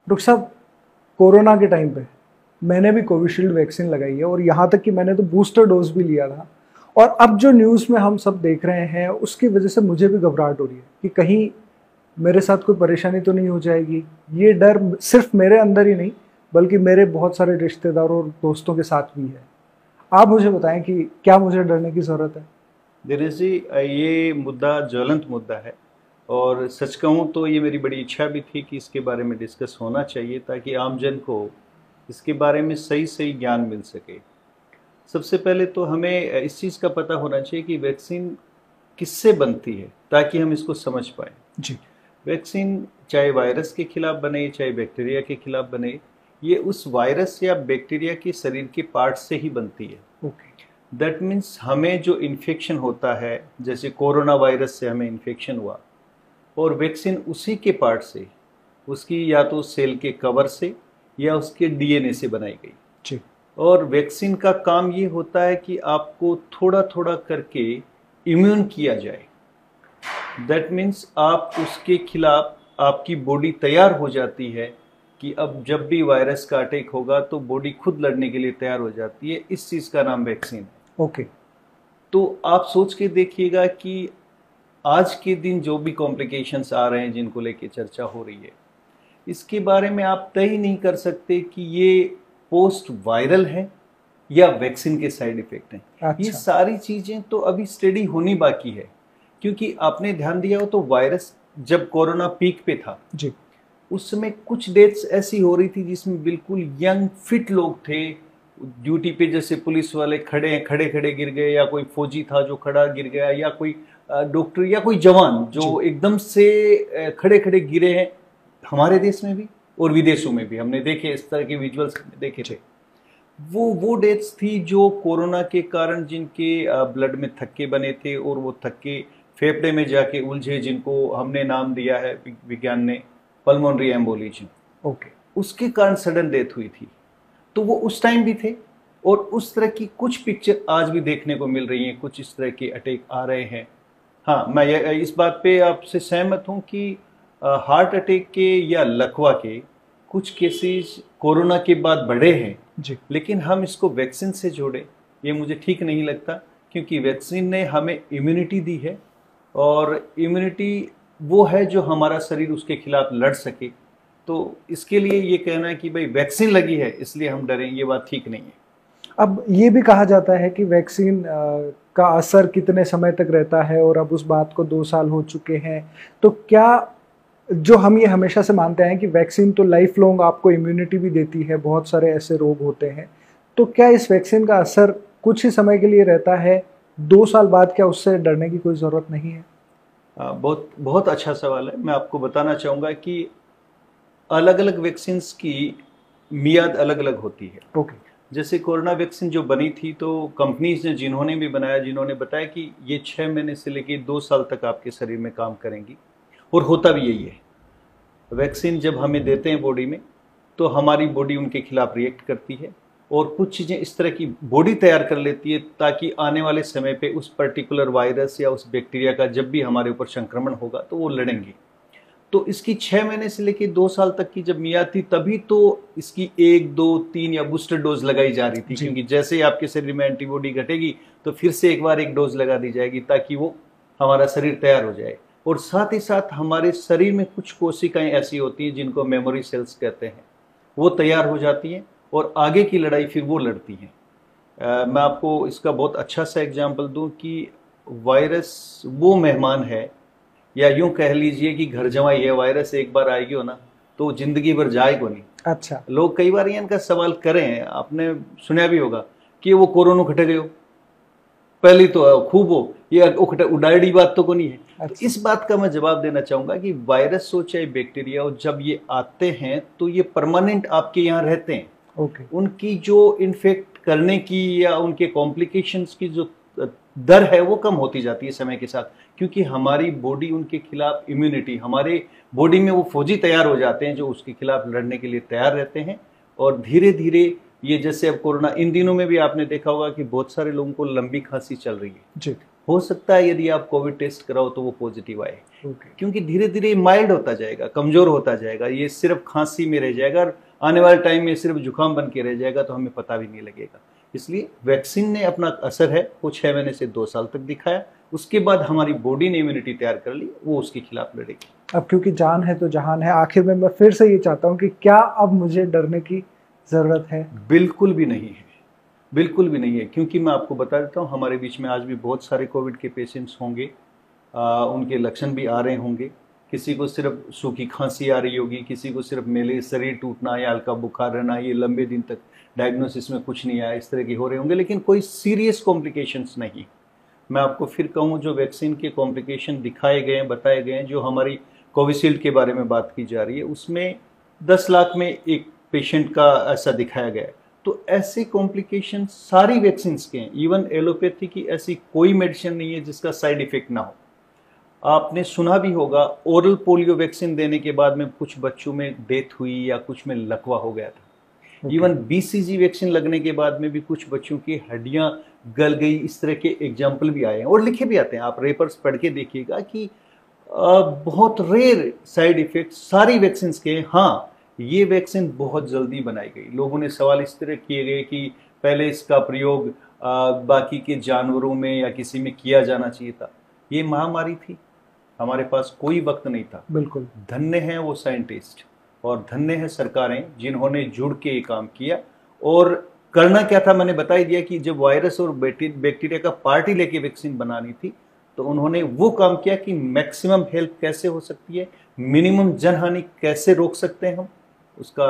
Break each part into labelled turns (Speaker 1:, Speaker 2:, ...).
Speaker 1: Doctor साहब, corona के time पे मैंने भी कोविशील्ड वैक्सीन लगाई है और यहाँ तक कि मैंने तो बूस्टर डोज भी लिया था। और अब जो न्यूज़ में हम सब देख रहे हैं उसकी वजह से मुझे भी घबराहट हो रही है कि कहीं मेरे साथ कोई परेशानी तो नहीं हो जाएगी। ये डर सिर्फ मेरे अंदर ही नहीं बल्कि मेरे बहुत सारे रिश्तेदारों और दोस्तों के साथ भी है। आप मुझे बताएं कि क्या मुझे डरने की ज़रूरत है?
Speaker 2: दिनेश जी, ये मुद्दा ज्वलंत मुद्दा है और सच कहूँ तो ये मेरी बड़ी इच्छा भी थी कि इसके बारे में डिस्कस होना चाहिए ताकि आमजन को इसके बारे में सही सही ज्ञान मिल सके। सबसे पहले तो हमें इस चीज़ का पता होना चाहिए कि वैक्सीन किससे बनती है ताकि हम इसको समझ पाएँ।
Speaker 1: जी।
Speaker 2: वैक्सीन चाहे वायरस के खिलाफ बने चाहे बैक्टीरिया के खिलाफ बने, ये उस वायरस या बैक्टीरिया के शरीर के पार्ट से ही बनती है।
Speaker 1: ओके।
Speaker 2: दैट मीन्स हमें जो इन्फेक्शन होता है, जैसे कोरोना वायरस से हमें इन्फेक्शन हुआ और वैक्सीन उसी के पार्ट से, उसकी या तो सेल के कवर से या उसके डीएनए से बनाई गई।
Speaker 1: जी।
Speaker 2: और वैक्सीन का काम ये होता है कि आपको थोड़ा थोड़ा करके इम्यून किया जाए। दैट मीन्स आप उसके खिलाफ आपकी बॉडी तैयार हो जाती है कि अब जब भी वायरस का अटैक होगा तो बॉडी खुद लड़ने के लिए तैयार हो जाती है। इस चीज़ का नाम वैक्सीन है।
Speaker 1: ओके।
Speaker 2: तो आप सोच के देखिएगा कि आज के दिन जो भी कॉम्प्लिकेशंस आ रहे हैं जिनको लेके चर्चा हो रही है, इसके बारे में आप तय ही नहीं कर सकते कि ये पोस्ट वायरल है या वैक्सीन के साइड इफेक्ट हैं।
Speaker 1: अच्छा।
Speaker 2: ये सारी चीज़ें तो अभी स्टडी होनी बाकी है, क्योंकि आपने ध्यान दिया हो तो वायरस जब कोरोना पीक पे था
Speaker 1: जी।
Speaker 2: उस समय कुछ डेथ्स ऐसी हो रही थी जिसमें बिल्कुल यंग फिट लोग थे ड्यूटी पे, जैसे पुलिस वाले खड़े खड़े गिर गए, या कोई फौजी था जो खड़ा गिर गया, या कोई डॉक्टर या कोई जवान जो एकदम से खड़े खड़े गिरे हैं। हमारे देश में भी और विदेशों में भी हमने देखे, इस तरह के विजुअल्स देखे थे। वो डेथ्स थी जो कोरोना के कारण जिनके ब्लड में थक्के बने थे और वो थक्के फेफड़े में जाके उलझे, जिनको हमने नाम दिया है विज्ञान ने पल्मोनरी एम्बोलिज्म।
Speaker 1: ओके।
Speaker 2: उसके कारण सडन डेथ हुई थी। तो वो उस टाइम भी थे और उस तरह की कुछ पिक्चर आज भी देखने को मिल रही हैं, कुछ इस तरह के अटैक आ रहे हैं। हाँ, मैं इस बात पे आपसे सहमत हूँ कि हार्ट अटैक के या लकवा के कुछ केसेस कोरोना के बाद बढ़े हैं
Speaker 1: जी।
Speaker 2: लेकिन हम इसको वैक्सीन से जोड़ें ये मुझे ठीक नहीं लगता, क्योंकि वैक्सीन ने हमें इम्यूनिटी दी है और इम्यूनिटी वो है जो हमारा शरीर उसके खिलाफ लड़ सके। तो इसके लिए ये कहना है कि भाई वैक्सीन लगी है इसलिए हम डरें, ये बात ठीक नहीं है।
Speaker 1: अब ये भी कहा जाता है कि वैक्सीन का असर कितने समय तक रहता है और अब उस बात को 2 साल हो चुके हैं। तो क्या जो हम ये हमेशा से मानते हैं कि वैक्सीन तो लाइफ लॉन्ग आपको इम्यूनिटी भी देती है, बहुत सारे ऐसे रोग होते हैं, तो क्या इस वैक्सीन का असर कुछ ही समय के लिए रहता है? 2 साल बाद क्या उससे डरने की कोई ज़रूरत नहीं है?
Speaker 2: बहुत बहुत अच्छा सवाल है। मैं आपको बताना चाहूँगा कि अलग अलग वैक्सीन्स की मियाद अलग अलग होती है।
Speaker 1: ओके।
Speaker 2: जैसे कोरोना वैक्सीन जो बनी थी तो कंपनीज ने जिन्होंने भी बनाया, जिन्होंने बताया कि ये 6 महीने से लेकर 2 साल तक आपके शरीर में काम करेंगी, और होता भी यही है। वैक्सीन जब हमें देते हैं बॉडी में तो हमारी बॉडी उनके खिलाफ रिएक्ट करती है और कुछ चीज़ें इस तरह की बॉडी तैयार कर लेती है ताकि आने वाले समय पे उस पर्टिकुलर वायरस या उस बैक्टीरिया का जब भी हमारे ऊपर संक्रमण होगा तो वो लड़ेंगे। तो इसकी 6 महीने से लेकर 2 साल तक की जब मियाद थी तभी तो इसकी 1, 2, 3 या बूस्टर डोज लगाई जा रही थी, क्योंकि जैसे ही आपके शरीर में एंटीबॉडी घटेगी तो फिर से एक बार एक डोज लगा दी जाएगी ताकि वो हमारा शरीर तैयार हो जाए। और साथ ही साथ हमारे शरीर में कुछ कोशिकाएं ऐसी होती हैं जिनको मेमोरी सेल्स कहते हैं, वो तैयार हो जाती हैं और आगे की लड़ाई फिर वो लड़ती हैं। मैं आपको इसका बहुत अच्छा सा एग्जाम्पल दूं कि वायरस वो मेहमान है, या यूं कह लीजिए कि घर जमाई है। वायरस एक बार आएगी हो ना तो जिंदगी भर जाएगा नहीं।
Speaker 1: अच्छा।
Speaker 2: लोग कई बार इनका सवाल करें, आपने सुना भी होगा कि वो कोरोना खटे गए हो, पहली तो खूब हो, ये उड़ाड़ी बात तो को नहीं है।
Speaker 1: अच्छा।
Speaker 2: तो इस बात का मैं जवाब देना चाहूंगा कि वायरस हो चाहे बैक्टीरिया हो, जब ये आते हैं तो ये परमानेंट आपके यहाँ रहते हैं।
Speaker 1: ओके।
Speaker 2: उनकी जो इन्फेक्ट करने की या उनके कॉम्प्लिकेशंस की जो दर है वो कम होती जाती है समय के साथ, क्योंकि हमारी बॉडी उनके खिलाफ इम्यूनिटी, हमारे बॉडी में वो फौजी तैयार हो जाते हैं जो उसके खिलाफ लड़ने के लिए तैयार रहते हैं। और धीरे धीरे ये, जैसे अब कोरोना, इन दिनों में भी आपने देखा होगा कि बहुत सारे लोगों को लंबी खांसी चल रही है।
Speaker 1: जी।
Speaker 2: हो सकता है यदि आप कोविड टेस्ट कराओ तो वो पॉजिटिव आए,
Speaker 1: ओके।
Speaker 2: क्योंकि धीरे धीरे माइल्ड होता जाएगा, कमजोर होता जाएगा, ये सिर्फ खांसी में रह जाएगा और आने वाले टाइम में सिर्फ जुकाम बन के रह जाएगा, तो हमें पता भी नहीं लगेगा। इसलिए वैक्सीन ने अपना असर है वो 6 महीने से 2 साल तक दिखाया। उसके बाद हमारी बॉडी ने इम्यूनिटी तैयार कर ली, वो उसके खिलाफ लड़ेगी।
Speaker 1: अब क्योंकि जान है तो जहान है, आखिर में मैं फिर से ये चाहता हूँ कि क्या अब मुझे डरने की जरूरत है?
Speaker 2: बिल्कुल भी नहीं है, बिल्कुल भी नहीं है, क्योंकि मैं आपको बता देता हूँ हमारे बीच में आज भी बहुत सारे कोविड के पेशेंट्स होंगे, उनके लक्षण भी आ रहे होंगे। किसी को सिर्फ सूखी खांसी आ रही होगी, किसी को सिर्फ मेले, शरीर टूटना या हल्का बुखार रहना, ये लंबे दिन तक डायग्नोसिस में कुछ नहीं आया, इस तरह के हो रहे होंगे, लेकिन कोई सीरियस कॉम्प्लिकेशंस नहीं। मैं आपको फिर कहूँ, जो वैक्सीन के कॉम्प्लिकेशन दिखाए गए हैं, बताए गए हैं, जो हमारी कोविशील्ड के बारे में बात की जा रही है, उसमें 10 लाख में एक पेशेंट का ऐसा दिखाया गया है। तो ऐसे कॉम्प्लिकेशन सारी वैक्सीन के हैं, इवन एलोपैथी की ऐसी कोई मेडिसिन नहीं है जिसका साइड इफेक्ट ना हो। आपने सुना भी होगा, ओरल पोलियो वैक्सीन देने के बाद में कुछ बच्चों में डेथ हुई या कुछ में लकवा हो गया था। इवन बीसीजी वैक्सीन लगने के बाद में भी कुछ बच्चों की हड्डियां गल गई, इस तरह के एग्जाम्पल भी आए हैं और लिखे भी आते हैं। आप पेपर्स पढ़ के देखिएगा कि बहुत रेयर साइड इफेक्ट सारी वैक्सीन के हैं। हाँ, ये वैक्सीन बहुत जल्दी बनाई गई। लोगों ने सवाल इस तरह किए गए कि पहले इसका प्रयोग बाकी के जानवरों में या किसी में किया जाना चाहिए था। ये महामारी थी, हमारे पास कोई वक्त नहीं था।
Speaker 1: बिल्कुल।
Speaker 2: धन्य हैं वो साइंटिस्ट और धन्य है सरकारें जिन्होंने जुड़ के ये काम किया। और करना क्या था मैंने बता ही दिया कि जब वायरस और बैक्टीरिया का पार्टी लेके वैक्सीन बनानी थी, तो उन्होंने वो काम किया कि मैक्सिमम हेल्प कैसे हो सकती है, मिनिमम जनहानि कैसे रोक सकते हैं हम। उसका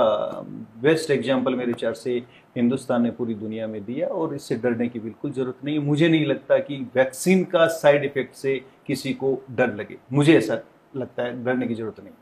Speaker 2: बेस्ट एग्जाम्पल मेरे विचार से हिंदुस्तान ने पूरी दुनिया में दिया और इससे डरने की बिल्कुल जरूरत नहीं है। मुझे नहीं लगता कि वैक्सीन का साइड इफेक्ट से किसी को डर लगे, मुझे ऐसा लगता है, डरने की जरूरत नहीं।